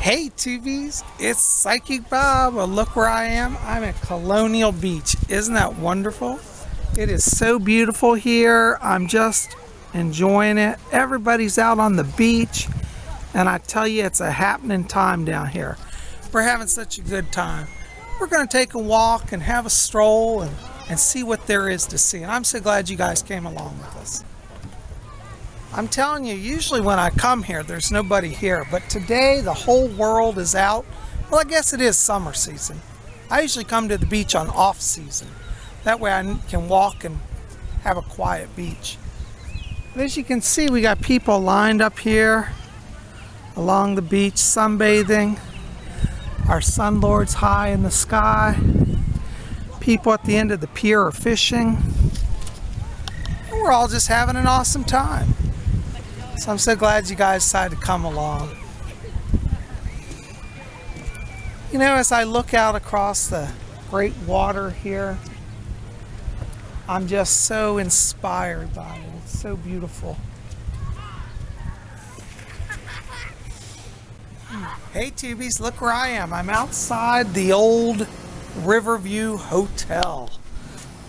Hey Tubies, it's Psychic Bob. Well, look where I am. I'm at Colonial Beach. Isn't that wonderful? It is so beautiful here. I'm just enjoying it. Everybody's out on the beach, and I tell you, it's a happening time down here. We're having such a good time. We're going to take a walk and have a stroll and see what there is to see. And I'm so glad you guys came along with us. I'm telling you, usually when I come here, there's nobody here. But today, the whole world is out. Well, I guess it is summer season. I usually come to the beach on off season. That way I can walk and have a quiet beach. But as you can see, we got people lined up here along the beach, sunbathing. Our sun lord's high in the sky. People at the end of the pier are fishing. And we're all just having an awesome time. So I'm so glad you guys decided to come along. You know, as I look out across the great water here, I'm just so inspired by it. It's so beautiful. Hey Tubies, look where I am. I'm outside the old Riverview Hotel.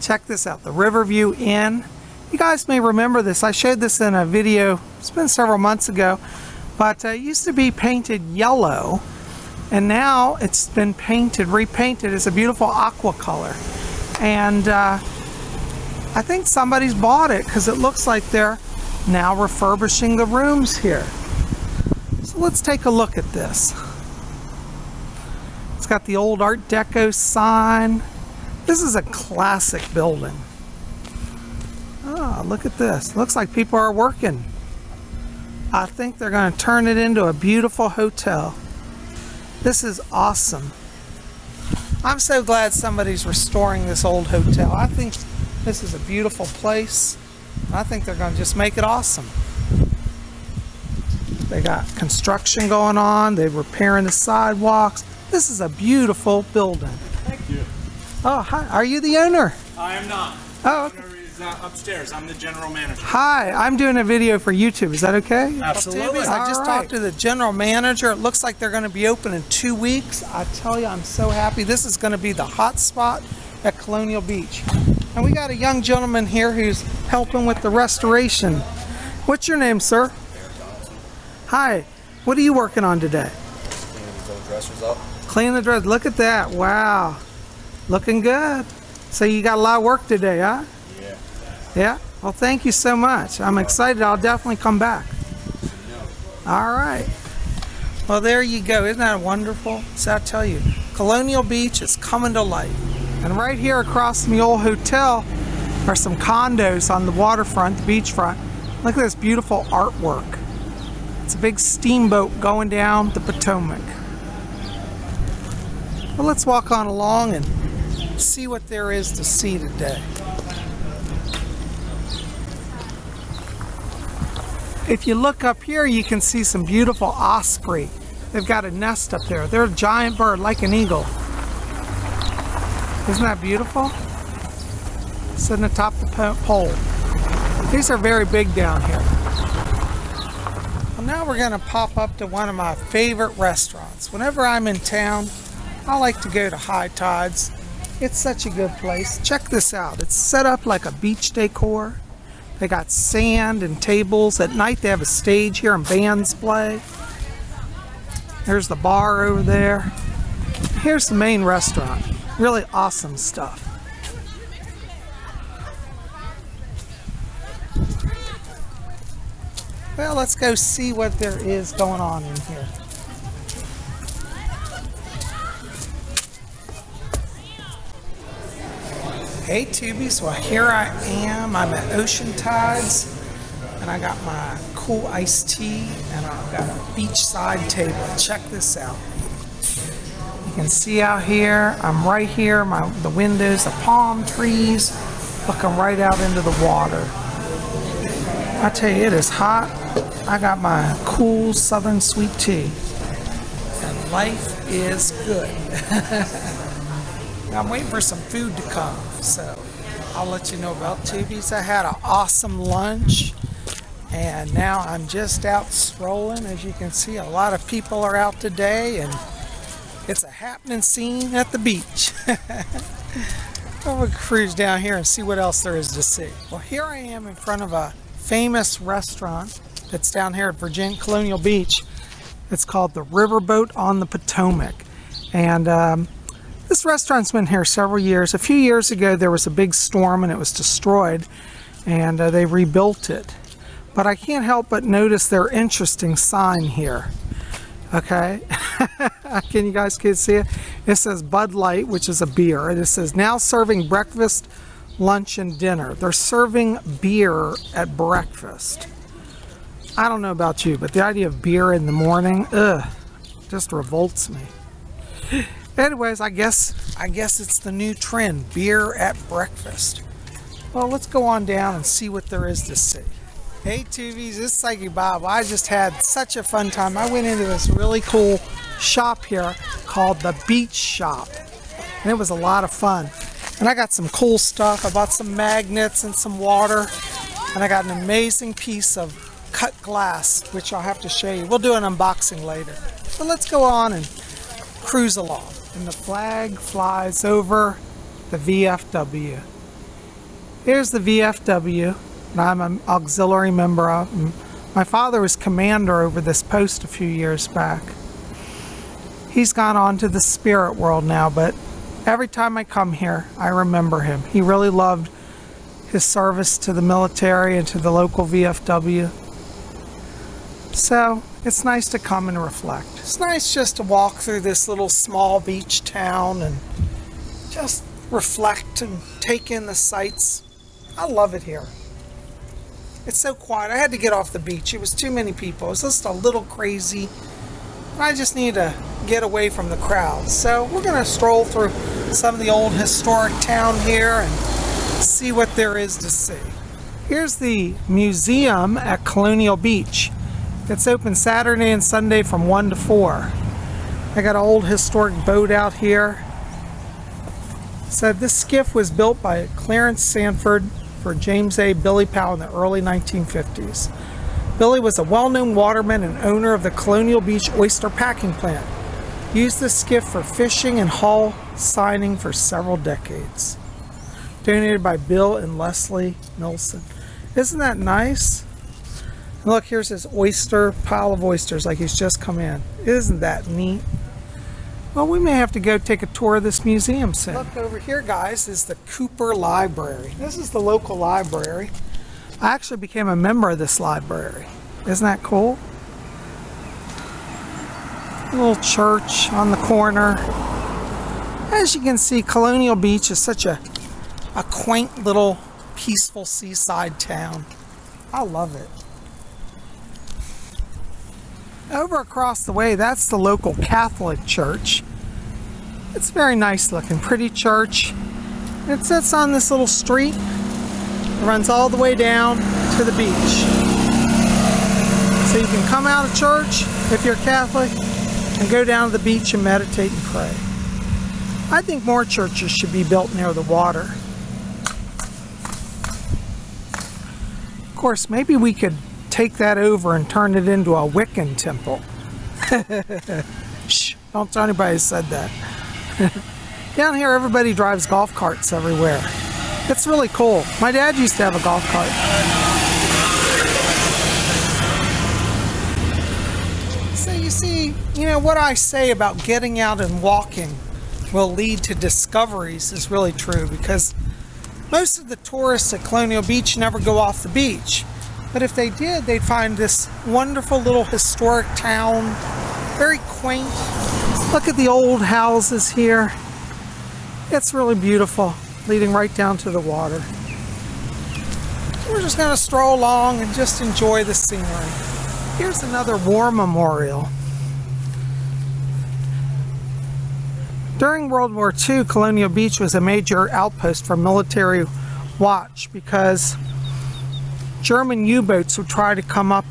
Check this out, the Riverview Inn. You guys may remember this. I showed this in a video, it's been several months ago, but it used to be painted yellow, and now it's been repainted as a beautiful aqua color. And I think somebody's bought it because it looks like they're now refurbishing the rooms here. So let's take a look at this. It's got the old Art Deco sign. This is a classic building. Oh, look at this. Looks like people are working. I think they're going to turn it into a beautiful hotel. This is awesome. I'm so glad somebody's restoring this old hotel. I think this is a beautiful place. I think they're going to just make it awesome. They got construction going on. They're repairing the sidewalks. This is a beautiful building. Thank you. Oh, hi. Are you the owner? I am not. Oh, okay. Upstairs. I'm the general manager. Hi, I'm doing a video for YouTube. Is that okay? Absolutely. I just talked to the general manager. It looks like they're going to be open in 2 weeks. I tell you, I'm so happy. This is going to be the hot spot at Colonial Beach. And we got a young gentleman here who's helping with the restoration. What's your name, sir? Hi. What are you working on today? Cleaning these old dressers up. Cleaning the dress. Look at that. Wow. Looking good. So you got a lot of work today, huh? Yeah. Yeah? Well, thank you so much. I'm excited. I'll definitely come back. All right. Well, there you go. Isn't that wonderful? So I tell you, Colonial Beach is coming to life. And right here across from the old hotel are some condos on the waterfront, the beachfront. Look at this beautiful artwork. It's a big steamboat going down the Potomac. Well, let's walk on along and see what there is to see today. If you look up here, you can see some beautiful osprey. They've got a nest up there. They're a giant bird, like an eagle. Isn't that beautiful? Sitting atop the pole. These are very big down here. Well, now we're going to pop up to one of my favorite restaurants. Whenever I'm in town, I like to go to High Tides. It's such a good place. Check this out. It's set up like a beach decor. They got sand and tables. At night they have a stage here and bands play. There's the bar over there. Here's the main restaurant. Really awesome stuff. Well, let's go see what there is going on in here. Hey Tubies, well here I am. I'm at Ocean Tides and I got my cool iced tea and I've got a beachside table. Check this out. You can see out here, I'm right here, the windows, the palm trees, looking right out into the water. I tell you, it is hot. I got my cool southern sweet tea and life is good. I'm waiting for some food to come, so I'll let you know about Tubies. I had an awesome lunch And now I'm just out strolling. As you can see, a lot of people are out today, and it's a happening scene at the beach. We'll cruise down here and see what else there is to see. Well, here I am in front of a famous restaurant that's down here at Colonial Beach. It's called the Riverboat on the Potomac. And this restaurant's been here several years. A few years ago there was a big storm and it was destroyed, and they rebuilt it. But I can't help but notice their interesting sign here. Okay, can you guys see it? It says Bud Light, which is a beer, and it says now serving breakfast, lunch, and dinner. They're serving beer at breakfast. I don't know about you, but the idea of beer in the morning, just revolts me. Anyways, I guess it's the new trend, beer at breakfast. Well, let's go on down and see what there is to see. Hey Tubies, this is Psychic Bob. I just had such a fun time. I went into this really cool shop here called the Beach Shop, and it was a lot of fun. And I got some cool stuff. I bought some magnets and some water, and I got an amazing piece of cut glass, which I'll have to show you. We'll do an unboxing later. So let's go on and cruise along. And the flag flies over the VFW. Here's the VFW. And I'm an auxiliary member of. My father was commander over this post a few years back. He's gone on to the spirit world now, but every time I come here, I remember him. He really loved his service to the military and to the local VFW. So it's nice to come and reflect. It's nice just to walk through this little small beach town and just reflect and take in the sights. I love it here. It's so quiet. I had to get off the beach. It was too many people. It was just a little crazy. And I just need to get away from the crowd. So we're going to stroll through some of the old historic town here and see what there is to see. Here's the museum at Colonial Beach. It's open Saturday and Sunday from 1 to 4. I got an old historic boat out here. So this skiff was built by Clarence Sanford for James A. Billy Powell in the early 1950s. Billy was a well-known waterman and owner of the Colonial Beach oyster packing plant. He used the skiff for fishing and hull signing for several decades. Donated by Bill and Leslie Nilsson. Isn't that nice? Look, here's his pile of oysters like he's just come in. Isn't that neat? Well, we may have to go take a tour of this museum soon. Look over here, guys, is the Cooper Library. This is the local library. I actually became a member of this library. Isn't that cool? A little church on the corner. As you can see, Colonial Beach is such a quaint little peaceful seaside town. I love it. Over across the way, that's the local Catholic church. It's very nice looking, pretty church. It sits on this little street. It runs all the way down to the beach. So you can come out of church if you're Catholic and go down to the beach and meditate and pray. I think more churches should be built near the water. Of course, maybe we could take that over and turn it into a Wiccan temple. Shh, don't tell anybody who said that. Down here, everybody drives golf carts everywhere. It's really cool. My dad used to have a golf cart. So you see, what I say about getting out and walking will lead to discoveries is really true, because most of the tourists at Colonial Beach never go off the beach. But if they did, they'd find this wonderful little historic town, very quaint. Look at the old houses here. It's really beautiful, leading right down to the water. We're just going to stroll along and just enjoy the scenery. Here's another war memorial. During World War II, Colonial Beach was a major outpost for military watch because German U-boats would try to come up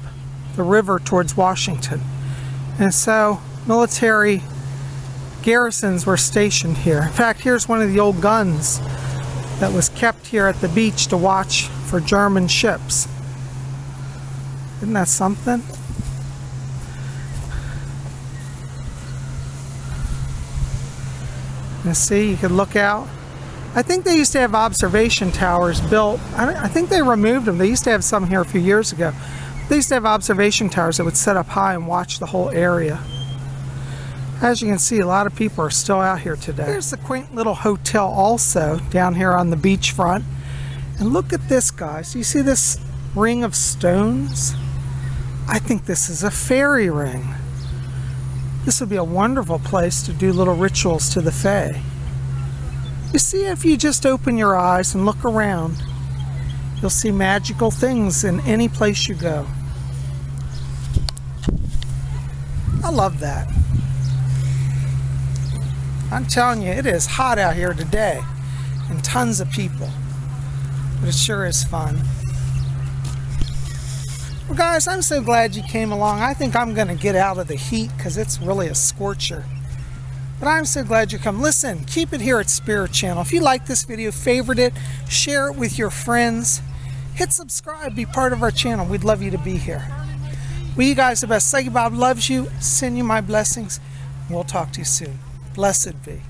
the river towards Washington. And so military garrisons were stationed here. In fact, here's one of the old guns that was kept here at the beach to watch for German ships. Isn't that something? And see, you could look out. I think they used to have observation towers built. I think they removed them. They used to have some here a few years ago. They used to have observation towers that would set up high and watch the whole area. As you can see, a lot of people are still out here today. There's the quaint little hotel also down here on the beachfront. And look at this, guys. You see this ring of stones? I think this is a fairy ring. This would be a wonderful place to do little rituals to the Fae. You see, if you just open your eyes and look around, you'll see magical things in any place you go. I love that. I'm telling you, it is hot out here today and tons of people, but it sure is fun. Well, guys, I'm so glad you came along. I think I'm going to get out of the heat because it's really a scorcher. But I'm so glad you come. Listen, keep it here at Spirit Channel. If you like this video, favorite it, share it with your friends. Hit subscribe, be part of our channel. We'd love you to be here. Well, you guys are the best. Psychic Bob loves you. Send you my blessings. We'll talk to you soon. Blessed be.